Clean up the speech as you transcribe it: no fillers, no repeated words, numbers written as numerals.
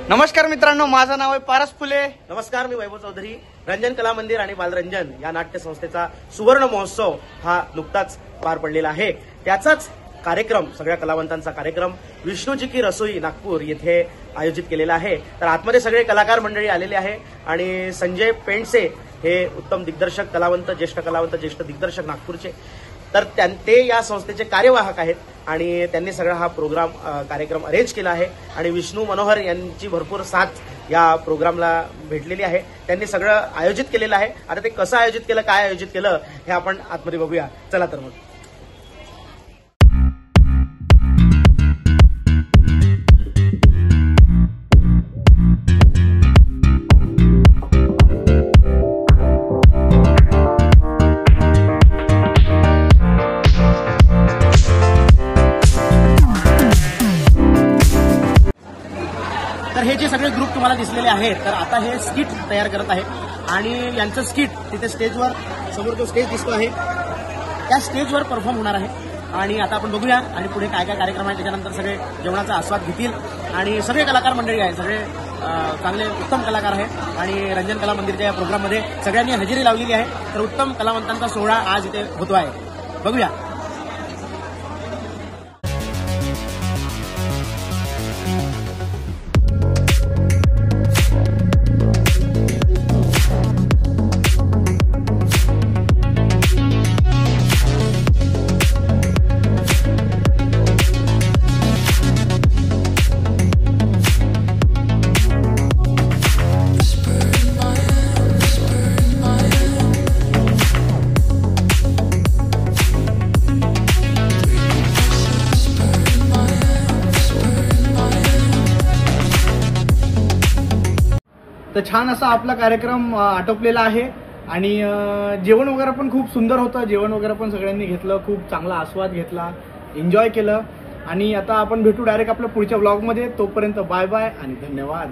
नमस्कार मित्रांनो, माझं नाव आहे पारस फुले। नमस्कार, मी वैभव चौधरी। रंजन कला मंदिर आणि बालरंजन या नाट्य संस्थेचा सुवर्ण महोत्सव हा नुकताच पार पडलेला आहे। त्याचाच कार्यक्रम, सगळ्या कलावंतांचा कार्यक्रम विष्णूजी की रसोई नागपूर येथे आयोजित केलेला आहे। तर आतमध्ये सगळे कलाकार मंडळी आलेले आहे आणि संजय पेंडसे हे उत्तम दिग्दर्शक, ज्येष्ठ दिग्दर्शक नागपूरचे, तर ते या संस्थेचे कार्यवाहक आहेत आणि त्यांनी सगळा हा कार्यक्रम अरेंज केला आहे आणि विष्णू मनोहर यांची भरपूर साथ या प्रोग्रामला भेटलेली आहे। त्यांनी सगळं आयोजित केलेलं आहे। आता ते कसं आयोजित केलं, काय आयोजित केलं हे आपण आतमध्ये बघूया। चला तर मग। तर हे जे सगळे ग्रुप तुम्हाला दिसलेले आहेत, तर आता हे स्किट तयार करत आहेत आणि यांचं स्किट तिथे स्टेजवर, समोर जो स्टेज दिसतो आहे त्या स्टेजवर परफॉर्म होणार आहे। आणि आता आपण बघूया आणि पुढे काय काय कार्यक्रम आहे, त्याच्यानंतर सगळे जेवणाचा आस्वाद घेतील आणि सगळे कलाकार मंडळी आहेत, सगळे चांगले उत्तम कलाकार आहेत आणि रंजन कला मंदिरच्या या प्रोग्राममध्ये सगळ्यांनी हजेरी लावलेली आहे। तर उत्तम कलावंतांचा सोहळा आज इथे होतो आहे, बघूया। तर छान असा आपला कार्यक्रम आटोपलेला आहे आणि जेवण वगैरे पण खूप सुंदर होतं। जेवण वगैरे पण सगळ्यांनी घेतलं, खूप चांगला आस्वाद घेतला, एन्जॉय केलं आणि आता आपण भेटू डायरेक्ट आपल्या पुढच्या व्लॉगमध्ये। तोपर्यंत बाय बाय आणि धन्यवाद।